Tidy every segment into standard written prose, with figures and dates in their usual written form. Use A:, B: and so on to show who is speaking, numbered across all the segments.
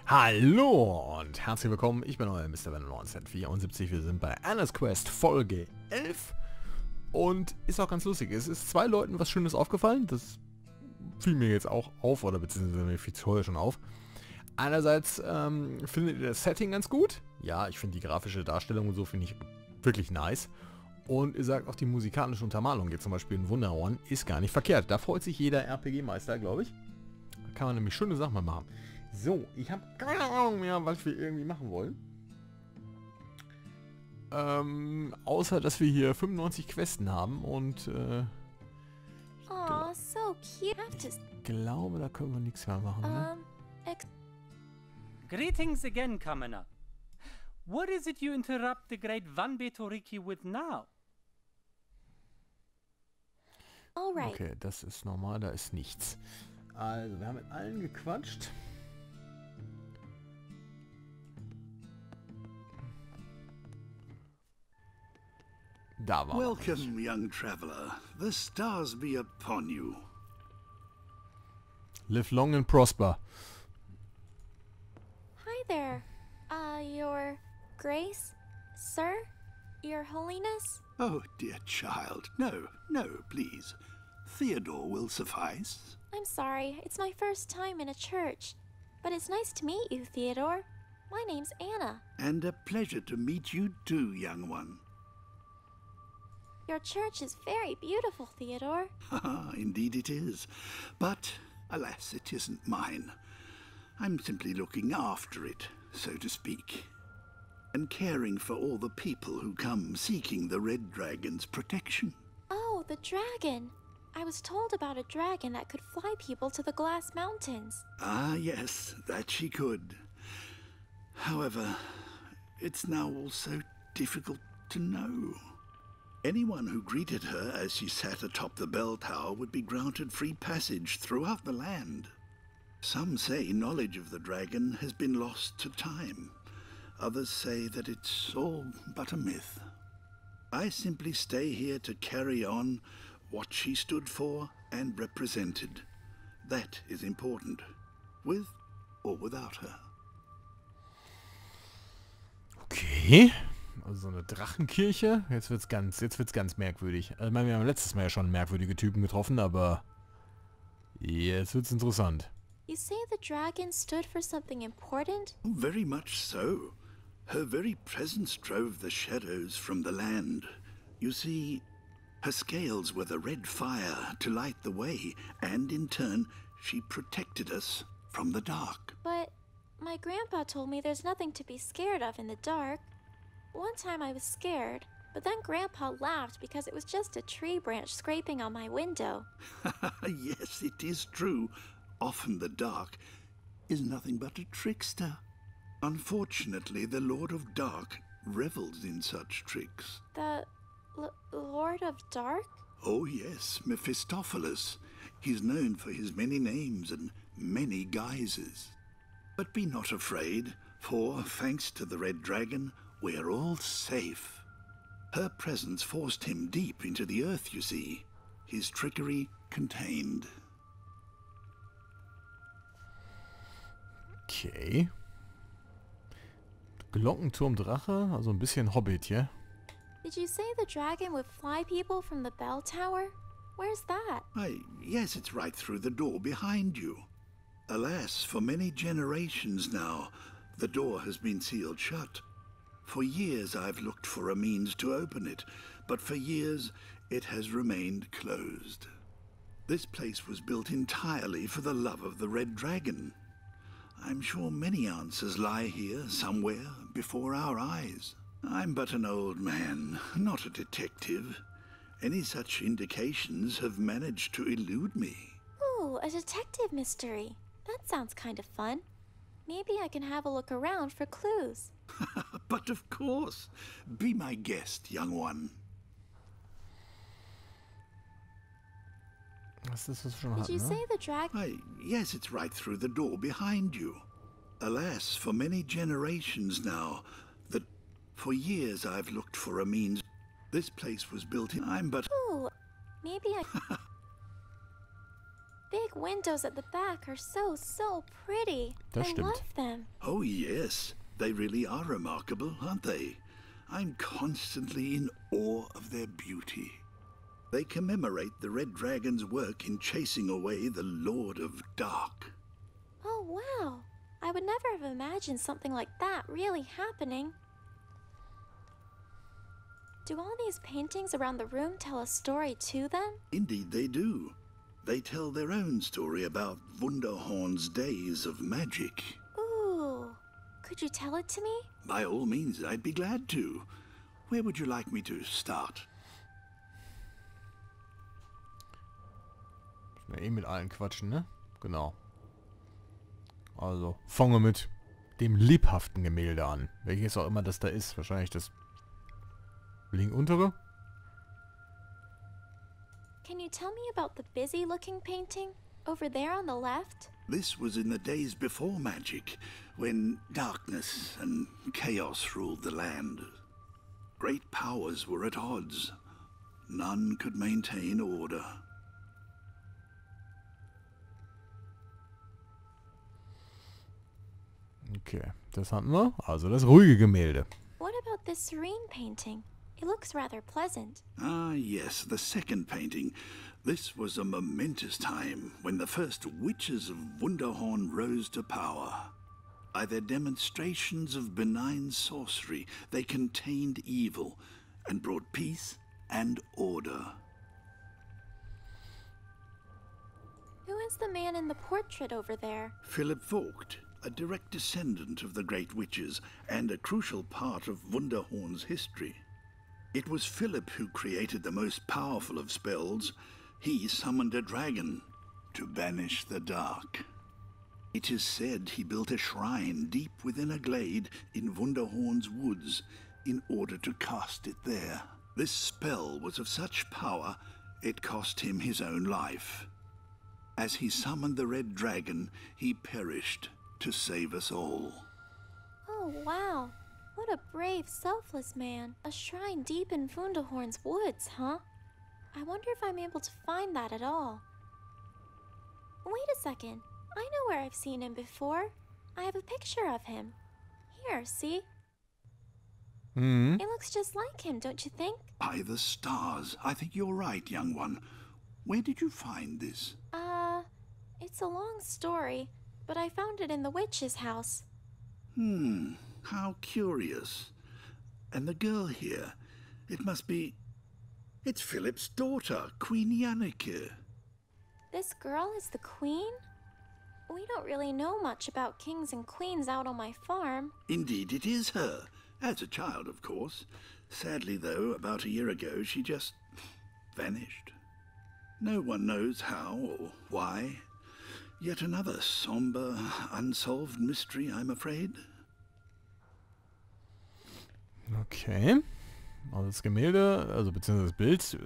A: Hallo und herzlich willkommen, ich bin euer Mr. 1974, wir sind bei Anna's Quest Folge 11 und ist auch ganz lustig, es ist zwei Leuten was Schönes aufgefallen, das fiel mir jetzt auch auf, oder beziehungsweise mir fiel es vorher schon auf. Einerseits findet ihr das Setting ganz gut, ja, ich finde die grafische Darstellung und so finde ich wirklich nice und ihr sagt auch die musikalische Untermalung, jetzt zum Beispiel in Wunderhorn, ist gar nicht verkehrt, da freut sich jeder RPG-Meister, glaube ich. Da kann man nämlich schöne Sachen mal machen. So, ich habe keine Ahnung mehr, was wir irgendwie machen wollen. Außer, dass wir hier 95 Questen haben und
B: Oh, so cute.
A: ich glaube, da können wir nichts mehr machen, ne?
C: Greetings again, Commoner. What is it you interrupt the great Wanbetoriki with now?
B: Alright.
A: Okay, das ist normal, da ist nichts. Also, wir haben mit allen gequatscht. Da war
D: Welcome, young traveler. The stars be upon you.
A: Live long and prosper.
B: Hi there. Your Grace? Sir? Your Holiness?
D: Oh, dear child. No, please. Theodore will suffice.
B: I'm sorry, it's my first time in a church. But it's nice to meet you, Theodore. My name's Anna.
D: And a pleasure to meet you too, young one.
B: Your church is very beautiful, Theodore.
D: Indeed it is. But, alas, it isn't mine. I'm simply looking after it, so to speak. And caring for all the people who come seeking the Red Dragon's protection.
B: Oh, the dragon. I was told about a dragon that could fly people to the Glass Mountains.
D: Ah, yes, that she could. However, it's now also difficult to know. Anyone who greeted her as she sat atop the bell tower would be granted free passage throughout the land. Some say knowledge of the dragon has been lost to time. Others say that it's all but a myth. I simply stay here to carry on what she stood for and represented. That is important, with or without her.
A: Okay. Also so eine Drachenkirche. Jetzt wird's ganz merkwürdig. Also, ich meine, wir haben letztes Mal ja schon merkwürdige Typen getroffen, aber jetzt wird's interessant.
B: You say the dragon stood for something important?
D: Very much so. Her very presence drove the shadows from the land. You see, her scales were the red fire to light the way, and in turn, she protected us from the dark.
B: But my grandpa told me there's nothing to be scared of in the dark. One time I was scared, but then Grandpa laughed because it was just a tree branch scraping on my window.
D: Yes, it is true. Often the dark is nothing but a trickster. Unfortunately, the Lord of Dark revels in such tricks.
B: The Lord of Dark?
D: Oh yes, Mephistopheles. He's known for his many names and many guises. But be not afraid, for thanks to the Red Dragon, we're all safe. Her presence forced him deep into the earth, you see. His trickery contained.
A: Okay. Glockenturm Drache, also ein bisschen Hobbit hier.
B: Did you say the dragon would fly people from the bell tower? Where's that?
D: Why, yes, it's right through the door behind you. Alas, for many generations now, the door has been sealed shut. For years I've looked for a means to open it, but for years it has remained closed. This place was built entirely for the love of the Red Dragon. I'm sure many answers lie here somewhere before our eyes. I'm but an old man, not a detective. Any such indications have managed to elude me.
B: Ooh, a detective mystery. That sounds kind of fun. Maybe I can have a look around for clues.
D: But of course, be my guest, young one.
A: Was ist das schon
B: Did
A: hatten,
B: you
A: ne?
B: say the dragon?
D: Why, yes, it's right through the door behind you. Alas, for many generations now, for years I've looked for a means. This place was built in.
B: Ooh, maybe I... Big windows at the back are so pretty.
A: Das
B: I
A: stimmt.
B: love them.
D: Oh, yes. They really are remarkable, aren't they? I'm constantly in awe of their beauty. They commemorate the Red Dragon's work in chasing away the Lord of Dark.
B: Oh, wow. I would never have imagined something like that really happening. Do all these paintings around the room tell a story too, then?
D: Indeed they do. They tell their own story about Wunderhorn's days of magic.
B: Ooh. Could you tell it to me?
D: By all means, I'd be glad to. Where would you like me to start?
A: Müssen wir eh mit allen quatschen, ne? Genau. Also, fangen wir mit dem lebhaften Gemälde an. Welches auch immer das da ist. Wahrscheinlich das links untere.
B: Can you tell me about the busy-looking painting? Over there on the left?
D: This was in the days before magic, when darkness and chaos ruled the land. Great powers were at odds. None could maintain order.
A: Okay, das hatten wir. Also das ruhige Gemälde.
B: What about this serene painting? It looks rather pleasant.
D: Ah, yes, the second painting. This was a momentous time when the first witches of Wunderhorn rose to power. By their demonstrations of benign sorcery, they contained evil and brought peace and order.
B: Who is the man in the portrait over there?
D: Philip Vogt, a direct descendant of the great witches and a crucial part of Wunderhorn's history. It was Philip who created the most powerful of spells. He summoned a dragon to banish the dark. It is said he built a shrine deep within a glade in Wunderhorn's woods in order to cast it there. This spell was of such power, it cost him his own life. As he summoned the red dragon, he perished to save us all.
B: Oh, wow. What a brave, selfless man. A shrine deep in Wunderhorn's woods, huh? I wonder if I'm able to find that at all. Wait a second. I know where I've seen him before. I have a picture of him. Here, see? It looks just like him, don't you think?
D: By the stars, I think you're right, young one. Where did you find this?
B: It's a long story, but I found it in the witch's house.
D: How curious. And the girl here, it must be... It's Philip's daughter, Queen Janneke.
B: This girl is the queen? We don't really know much about kings and queens out on my farm.
D: Indeed, it is her. As a child, of course. Sadly, though, about a year ago, she just vanished. No one knows how or why. Yet another somber, unsolved mystery, I'm afraid.
A: Okay. Also das Gemälde, also beziehungsweise das Bild,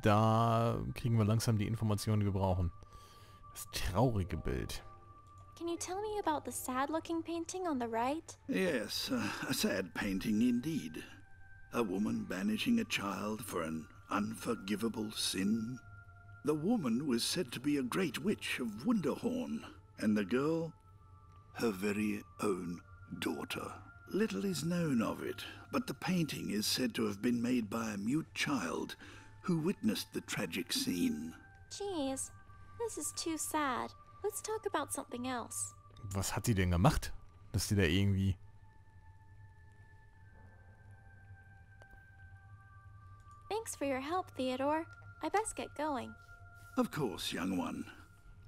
A: da kriegen wir langsam die Informationen, die wir brauchen. Das traurige Bild.
B: Can you tell me about the sad-looking painting on the right?
D: Yes, a sad painting indeed. A woman banishing a child for an unforgivable sin. The woman was said to be a great witch of Wunderhorn, and the girl, her very own daughter. Little is known of it, but the painting is said to have been made by a mute child who witnessed the tragic scene.
B: Jeez, this is too sad. Let's talk about something else.
A: Was hat sie denn gemacht? Dass sie da irgendwie...
B: Thanks for your help, Theodore. I best get going.
D: Of course, young one.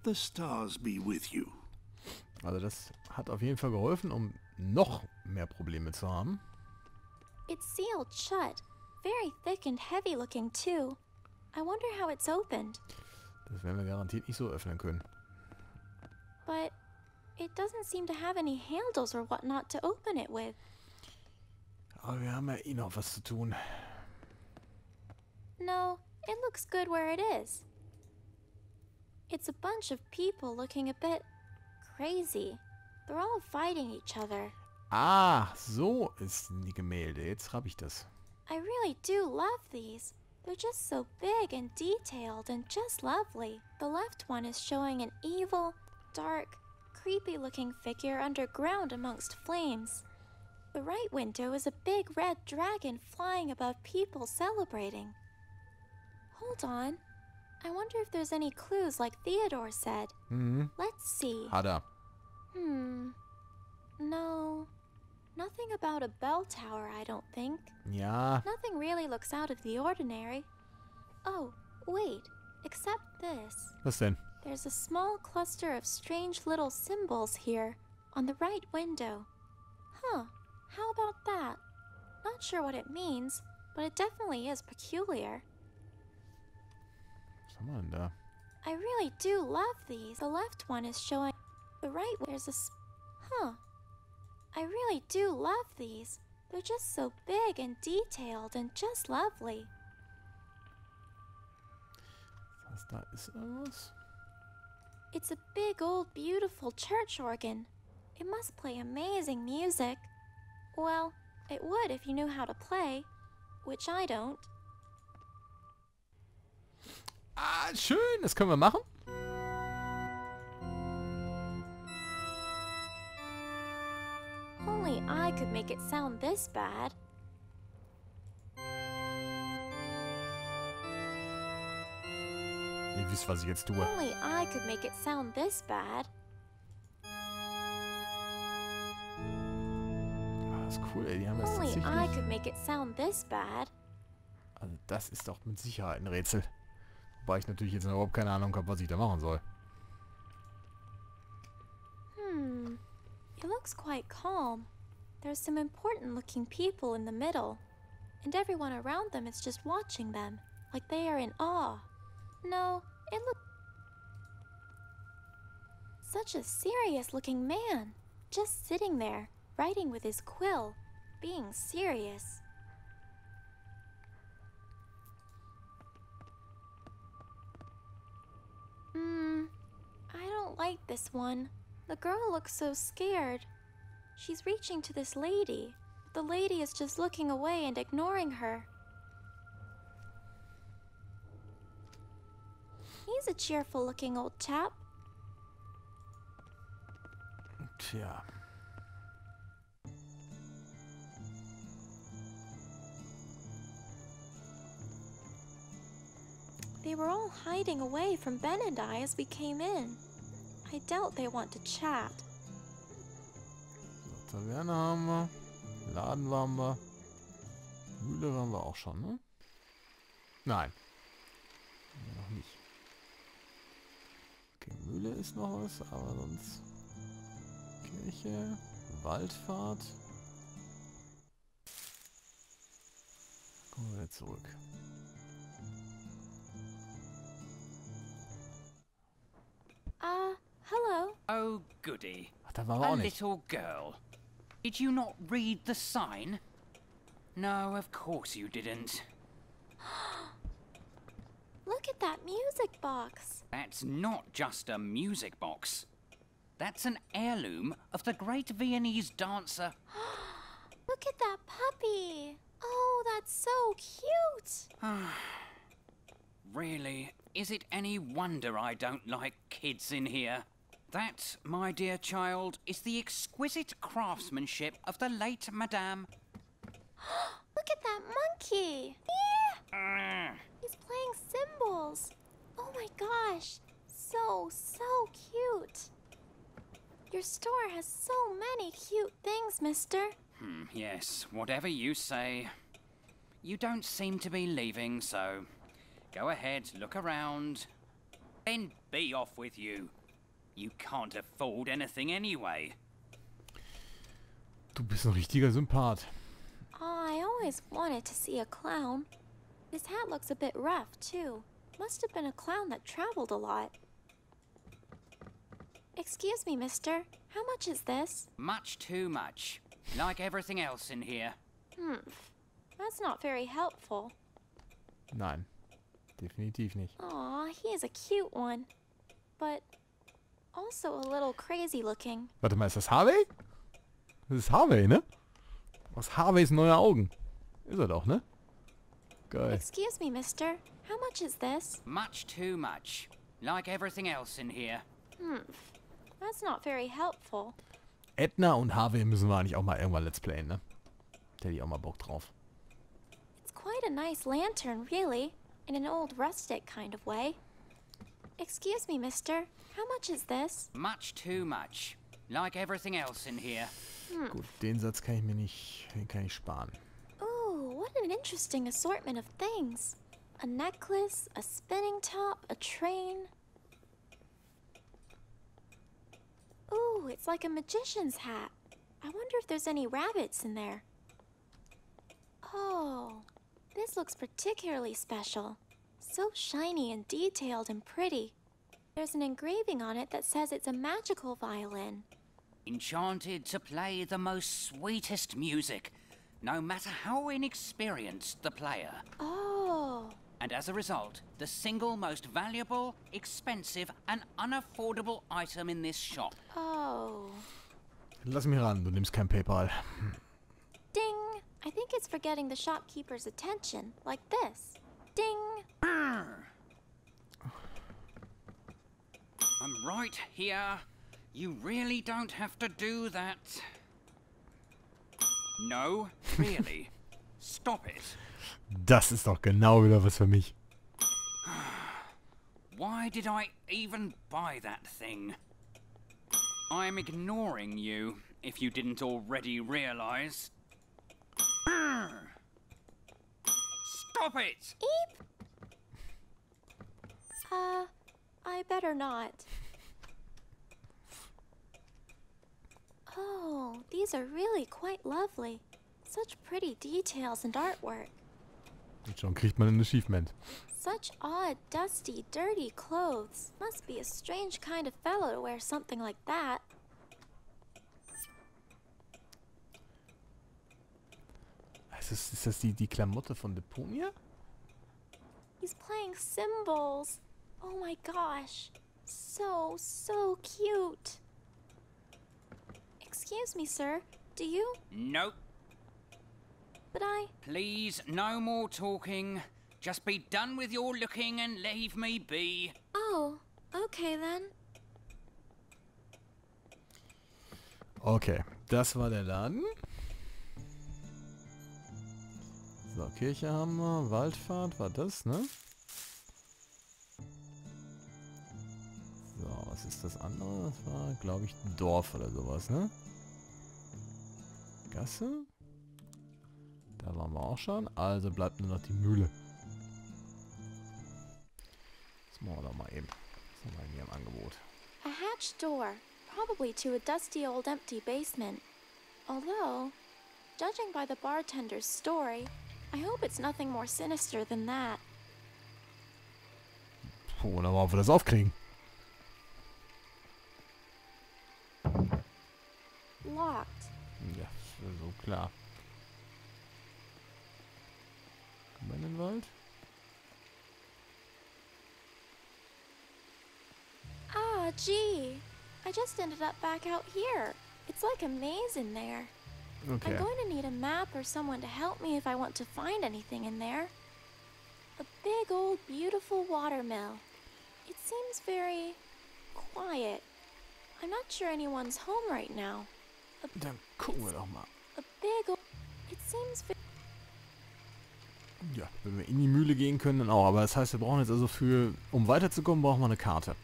D: The stars be with you.
A: Also das hat auf jeden Fall geholfen, um noch mehr Probleme zu haben.
B: It's sealed shut. Very thick and heavy looking too. I wonder how it's opened.
A: Das werden wir garantiert nicht so öffnen können.
B: But it doesn't seem to have any handles or whatnot to open it with.
A: Aber wir haben ja eh noch was zu tun.
B: No, it looks good where it is. It's a bunch of people looking a bit crazy. They're all fighting each other.
A: Ah, so ist die Gemälde. Jetzt habe ich das.
B: I really do love these. They're just so big and detailed and just lovely. The left one is showing an evil, dark, creepy-looking figure underground amongst flames. The right window is a big red dragon flying above people celebrating. Hold on. I wonder if there's any clues like Theodore said. Let's see.
A: Hat er.
B: No. Nothing about a bell tower, I don't think.
A: Ja.
B: Nothing really looks out of the ordinary. Oh, wait. Except this.
A: Was denn?
B: There's a small cluster of strange little symbols here on the right window. Huh. How about that? Not sure what it means, but it definitely is peculiar.
A: Was haben wir denn da?
B: I really do love these. The left one is showing the right. There's a I really do love these. They're just so big and detailed and just lovely.
A: Was da ist irgendwas?
B: It's a big old beautiful church organ. It must play amazing music. Well, it would if you knew how to play, which I don't.
A: Ah, schön, das können wir machen.
B: Only I could make it sound this bad.
A: Ihr wisst, was ich jetzt tue.
B: Only I could make it sound this bad.
A: Ah, das ist cool, ey. Die haben das
B: Only I
A: tatsächlich...
B: could make it sound this bad.
A: Also das ist doch mit Sicherheit ein Rätsel. Wobei ich natürlich jetzt noch überhaupt keine Ahnung habe, was ich da machen soll.
B: It looks quite calm. There's some important looking people in the middle, and everyone around them is just watching them, like they are in awe. No, it looks... Such a serious looking man, just sitting there, writing with his quill, being serious. I don't like this one. The girl looks so scared. She's reaching to this lady. The lady is just looking away and ignoring her. He's a cheerful looking old chap.
A: Tja.
B: They were all hiding away from Ben and I as we came in. I doubt they want to chat.
A: So, Taverne haben wir. Laden waren wir. Mühle waren wir auch schon, ne? Nein. Nee, noch nicht. Okay, Mühle ist noch was, aber sonst... Kirche, Waldfahrt. Kommen wir wieder zurück.
B: Hello.
C: Oh, goody.
A: Ach, da waren wir
C: A
A: auch nicht.
C: little girl. Did you not read the sign? No, of course you didn't.
B: Look at that music box.
C: That's not just a music box. That's an heirloom of the great Viennese dancer.
B: Look at that puppy. Oh, that's so cute.
C: Really? Is it any wonder I don't like kids in here? That, my dear child, is the exquisite craftsmanship of the late Madame.
B: Look at that monkey. Yeah. He's playing cymbals. Oh my gosh. So cute. Your store has so many cute things, mister.
C: Yes, whatever you say. You don't seem to be leaving, so go ahead, look around. Then be off with you. You can't afford anything anyway.
A: Du bist ein richtiger Sympath.
B: I always wanted to see a clown. This hat looks a bit rough, too. Must have been a clown that traveled a lot. Excuse me, mister. How much is this?
C: Much too much. Like everything else in here.
B: That's not very helpful.
A: Nein. Definitiv nicht.
B: Aw, he is a cute one. But also a little crazy looking.
A: Warte mal, ist das Harvey? Das ist Harvey, ne? Aus Harveys neue Augen. Ist er doch, ne? Geil.
B: Excuse me, mister. How much is this?
C: Much too much. Like everything else in here.
B: That's not very helpful.
A: Edna und Harvey müssen wir eigentlich auch mal irgendwann Let's Playen, ne? Da hätte ich auch mal Bock drauf.
B: It's quite a nice lantern, really. In an old rustic kind of way. Excuse me, mister. How much is this?
C: Much too much. Like everything else in here.
A: Gut, den Satz kann ich mir nicht, den kann ich sparen.
B: Ooh, what an interesting assortment of things. A necklace, a spinning top, a train. Ooh, it's like a magician's hat. I wonder if there's any rabbits in there. Oh, this looks particularly special. So shiny and detailed and pretty. There's an engraving on it that says it's a magical violin.
C: Enchanted to play the most sweetest music, no matter how inexperienced the player.
B: Oh.
C: And as a result, the single most valuable, expensive, and unaffordable item in this shop.
B: Oh.
A: Lass mich ran, du nimmst kein PayPal.
B: Ding! I think it's for getting the shopkeeper's attention, like this. Ding!
C: I'm right here. You really don't have to do that. No, really. Stop it.
A: Das ist doch genau wieder was für mich.
C: Why did I even buy that thing? I'm ignoring you, if you didn't already realize. Stop it!
B: Eep! I better not. Oh, these are really quite lovely. Such pretty details and artwork.
A: Und schon kriegt man ein Achievement.
B: Such odd, dusty, dirty clothes. Must be a strange kind of fellow to wear something like that.
A: Ist das die Klamotte von Deponia?
B: He's playing cymbals. Oh my gosh. So cute. Excuse me, sir. Do you?
C: Nope.
B: But I...
C: Please, no more talking. Just be done with your looking and leave me be.
B: Oh, okay then.
A: Okay, das war der Laden. So, Kirche haben wir. Waldfahrt war das, ne? So, was ist das andere? Das war, glaube ich, ein Dorf oder sowas, ne? Gasse? Da waren wir auch schon. Also bleibt nur noch die Mühle. Das machen wir doch mal eben. Das haben wir hier im Angebot.
B: A hatched door, probably to a dusty old empty basement. Although, judging by the bartender's story, I hope it's nothing more sinister than that.
A: Puh, dann wollen wir das aufkriegen.
B: Locked.
A: Ja, ist so klar. Kommen wir in den Wald?
B: Ah, gee. I just ended up back out here. It's like a maze in there.
A: Okay.
B: I'm going to need a map or someone to help me if I want to find anything in there. A big old beautiful watermill. It seems very quiet. I'm not sure anyone's home right now.
A: Dann gucken wir doch mal.
B: A big old... It seems very...
A: Ja, wenn wir in die Mühle gehen können, dann auch. Aber das heißt, wir brauchen jetzt also um weiterzukommen, brauchen wir eine Karte.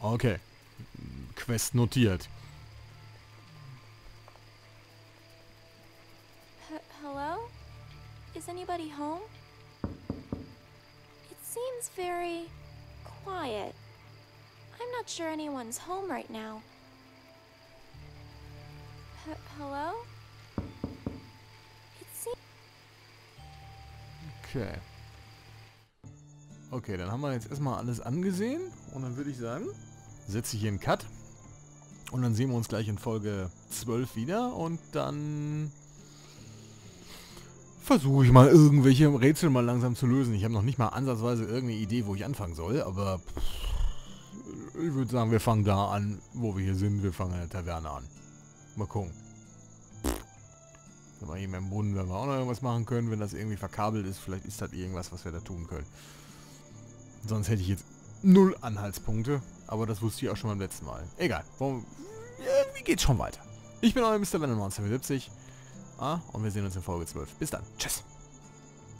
A: Okay. Quest notiert.
B: Hello? Is anybody home? It seems very quiet. I'm not sure anyone's home right now. Hello? It seems...
A: Okay. Okay, dann haben wir jetzt erstmal alles angesehen. Und dann würde ich sagen, setze ich hier einen Cut. Und dann sehen wir uns gleich in Folge 12 wieder. Und dann versuche ich mal irgendwelche Rätsel mal langsam zu lösen. Ich habe noch nicht mal ansatzweise irgendeine Idee, wo ich anfangen soll. Aber ich würde sagen, wir fangen da an, wo wir hier sind. Wir fangen in der Taverne an. Mal gucken. Wenn wir hier im Brunnen, werden wir auch noch irgendwas machen können. Wenn das irgendwie verkabelt ist, vielleicht ist das irgendwas, was wir da tun können. Sonst hätte ich jetzt 0 Anhaltspunkte. Aber das wusste ich auch schon beim letzten Mal. Egal. Irgendwie geht's schon weiter. Ich bin euer Mr. 1974. Und wir sehen uns in Folge 12. Bis dann. Tschüss.